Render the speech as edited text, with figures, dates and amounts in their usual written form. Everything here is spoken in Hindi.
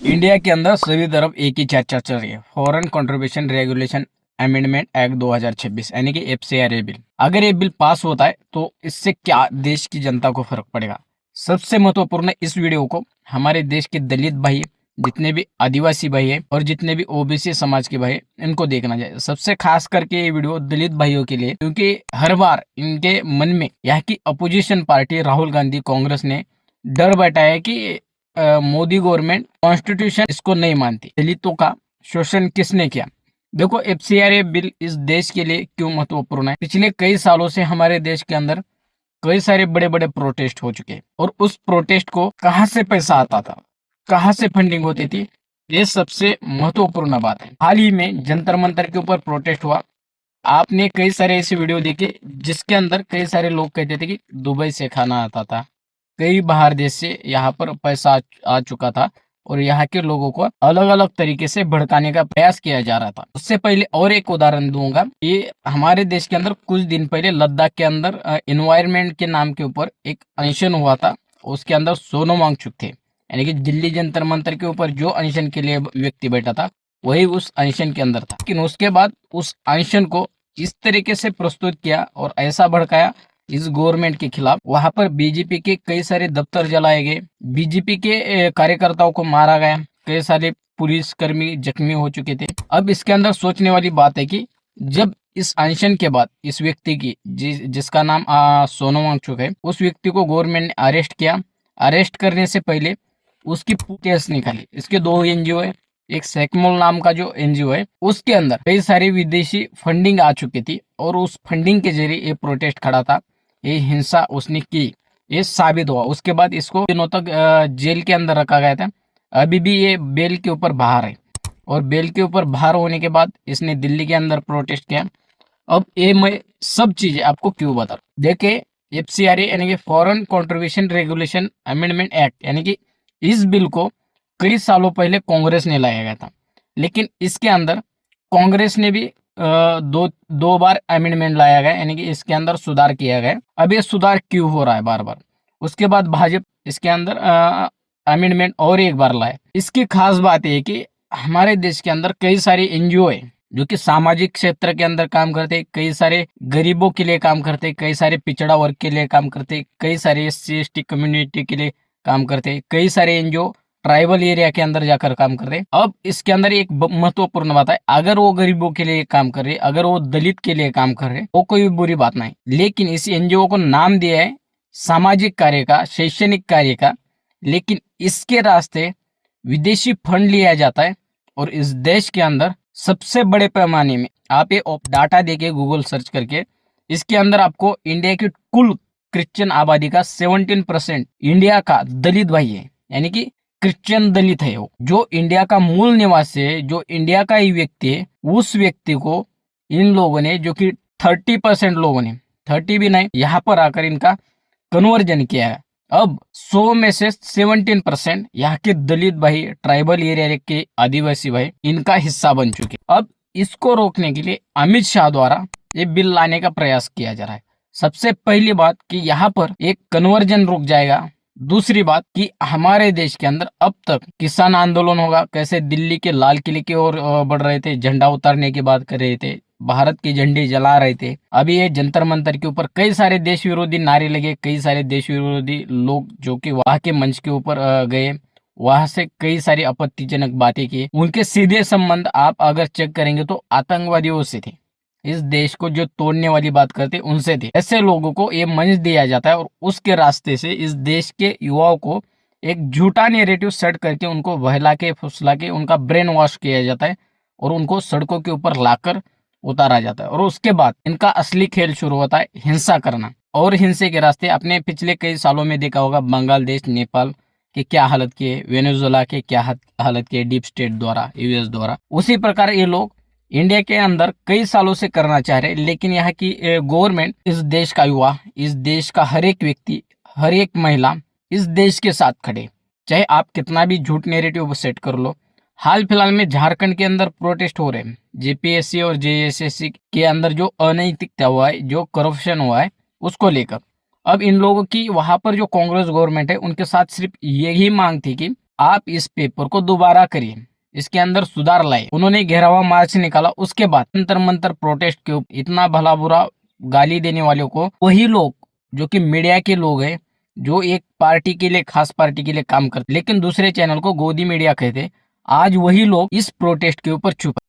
इंडिया के अंदर सभी तरफ एक ही चर्चा चल रही है, foreign contribution regulation amendment act 2026 यानी कि एफसीआरए बिल। अगर ये बिल पास होता है तो इससे क्या देश की जनता को फर्क पड़ेगा। सबसे महत्वपूर्ण इस वीडियो को हमारे देश के दलित भाई, जितने भी आदिवासी भाई है और जितने भी ओबीसी समाज के भाई, इनको देखना चाहिए। सबसे खास करके ये वीडियो दलित भाइयों के लिए, क्योंकि हर बार इनके मन में यहाँ की अपोजिशन पार्टी राहुल गांधी कांग्रेस ने डर बैठाया कि मोदी गवर्नमेंट कॉन्स्टिट्यूशन इसको नहीं मानती। दलितों का शोषण किसने किया। देखो, एफसीआरए बिल इस देश के लिए क्यों महत्वपूर्ण है। पिछले कई सालों से हमारे देश के अंदर कई सारे बड़े बड़े प्रोटेस्ट हो चुके हैं और उस प्रोटेस्ट को कहाँ से पैसा आता था, कहाँ से फंडिंग होती थी, ये सबसे महत्वपूर्ण बात है। हाल ही में जंतर मंतर के ऊपर प्रोटेस्ट हुआ। आपने कई सारे ऐसे वीडियो देखे जिसके अंदर कई सारे लोग कहते थे कि दुबई से खाना आता था, कई बाहर देश से यहाँ पर पैसा आ चुका था और यहाँ के लोगों को अलग अलग तरीके से भड़काने का प्रयास किया जा रहा था। उससे पहले और एक उदाहरण दूंगा। ये हमारे देश के अंदर कुछ दिन पहले लद्दाख के अंदर एनवायरमेंट के नाम के ऊपर एक अनशन हुआ था। उसके अंदर सोनम वांगचुक थे, यानी कि दिल्ली जंतर मंतर के ऊपर जो अनशन के लिए व्यक्ति बैठा था वही उस अनशन के अंदर था। लेकिन उसके बाद उस अनशन को इस तरीके से प्रस्तुत किया और ऐसा भड़काया इस गवर्नमेंट के खिलाफ। वहां पर बीजेपी के कई सारे दफ्तर जलाए गए, बीजेपी के कार्यकर्ताओं को मारा गया, कई सारे पुलिस कर्मी जख्मी हो चुके थे। अब इसके अंदर सोचने वाली बात है कि जब इस अनशन के बाद इस व्यक्ति की जिसका नाम सोनम वांगचुक है, उस व्यक्ति को गवर्नमेंट ने अरेस्ट किया। अरेस्ट करने से पहले उसकी डिटेल्स निकाली। इसके दो एनजीओ है, एक सेकमोल नाम का जो एनजीओ है, उसके अंदर कई सारी विदेशी फंडिंग आ चुकी थी और उस फंडिंग के जरिए ये प्रोटेस्ट खड़ा था, ये हिंसा उसने की, ये साबित हुआ। उसके बाद इसको दिनों तक जेल के अंदर रखा गया था। अभी भी ये बेल के ऊपर बाहर है और बेल के ऊपर बाहर होने के बाद इसने दिल्ली के अंदर प्रोटेस्ट किया। अब ये मैं सब चीजें आपको क्यों बता रहा हूं। देखिए, एफसीआरए यानी कि foreign contribution regulation amendment act, यानी कि इस बिल को कई सालों पहले कांग्रेस ने लाया गया था, लेकिन इसके अंदर कांग्रेस ने भी दो दो बार अमेंडमेंट लाया गया, यानी कि इसके अंदर सुधार किया गया। अब ये सुधार क्यों हो रहा है बार बार। उसके बाद भाजपा इसके अंदर अमेंडमेंट और एक बार लाए। इसकी खास बात यह है कि हमारे देश के अंदर कई सारे एनजीओ है जो कि सामाजिक क्षेत्र के अंदर काम करते, कई सारे गरीबों के लिए काम करते, कई सारे पिछड़ा वर्ग के लिए काम करते, कई सारे SC ST कम्युनिटी के लिए काम करते, कई सारे एनजीओ ट्राइबल एरिया के अंदर जाकर काम कर रहे। अब इसके अंदर एक महत्वपूर्ण बात है, अगर वो गरीबों के लिए काम कर रहे, अगर वो दलित के लिए काम कर रहे, वो कोई बुरी बात नहीं। लेकिन इस एनजीओ को नाम दिया है सामाजिक कार्य का, शैक्षणिक कार्य का, लेकिन इसके रास्ते विदेशी फंड लिया जाता है। और इस देश के अंदर सबसे बड़े पैमाने में आप ये डाटा देके गूगल सर्च करके, इसके अंदर आपको इंडिया की कुल क्रिश्चियन आबादी का 17% इंडिया का दलित भाई है, यानी कि क्रिश्चियन दलित है। वो जो इंडिया का मूल निवासी है, जो इंडिया का ही व्यक्ति है, उस व्यक्ति को इन लोगों ने, जो कि 30% लोगों ने, 30 भी नहीं, यहाँ पर आकर इनका कन्वर्जन किया है। अब 100 में से 17% यहाँ के दलित भाई, ट्राइबल एरिया के आदिवासी भाई, इनका हिस्सा बन चुके। अब इसको रोकने के लिए अमित शाह द्वारा ये बिल लाने का प्रयास किया जा रहा है। सबसे पहली बात कि यहाँ पर एक कन्वर्जन रुक जाएगा। दूसरी बात कि हमारे देश के अंदर अब तक किसान आंदोलन होगा, कैसे दिल्ली के लाल किले की ओर बढ़ रहे थे, झंडा उतारने की बात कर रहे थे, भारत के झंडे जला रहे थे। अभी ये जंतर मंतर के ऊपर कई सारे देश विरोधी नारे लगे, कई सारे देश विरोधी लोग जो कि वहां के मंच के ऊपर गए, वहां से कई सारी आपत्तिजनक बातें की। उनके सीधे संबंध आप अगर चेक करेंगे तो आतंकवादियों से थे, इस देश को जो तोड़ने वाली बात करते उनसे थे। ऐसे लोगों को ये मंच दिया जाता है और उसके रास्ते से इस देश के युवाओं को एक झूठा नैरेटिव सेट करके उनको बहला के फुसला के उनका ब्रेन वॉश किया जाता है और उनको सड़कों के ऊपर लाकर उतारा जाता है। और उसके बाद इनका असली खेल शुरू होता है, हिंसा करना। और हिंसे के रास्ते आपने पिछले कई सालों में देखा होगा, बांग्लादेश, नेपाल के क्या हालत किए, वेनेजुएला के क्या हालत किए डीप स्टेट द्वारा, US द्वारा। उसी प्रकार ये लोग इंडिया के अंदर कई सालों से करना चाह रहे, लेकिन यहाँ की गवर्नमेंट इस देश का युवा, इस देश का हर एक व्यक्ति, हर एक महिला इस देश के साथ खड़े, चाहे आप कितना भी झूठ नैरेटिव सेट कर लो। हाल फिलहाल में झारखंड के अंदर प्रोटेस्ट हो रहे हैं, JPSC और JSSC के अंदर जो अनैतिकता हुआ है, जो करप्शन हुआ है, उसको लेकर। अब इन लोगों की वहां पर जो कांग्रेस गवर्नमेंट है, उनके साथ सिर्फ यही मांग थी कि आप इस पेपर को दोबारा करिए, इसके अंदर सुधार लाए। उन्होंने घेरावा मार्च निकाला। उसके बाद जंतर मंतर प्रोटेस्ट के ऊपर इतना भला बुरा गाली देने वालों को वही लोग जो कि मीडिया के लोग हैं, जो एक पार्टी के लिए, खास पार्टी के लिए काम करते, लेकिन दूसरे चैनल को गोदी मीडिया कहते, आज वही लोग इस प्रोटेस्ट के ऊपर चुप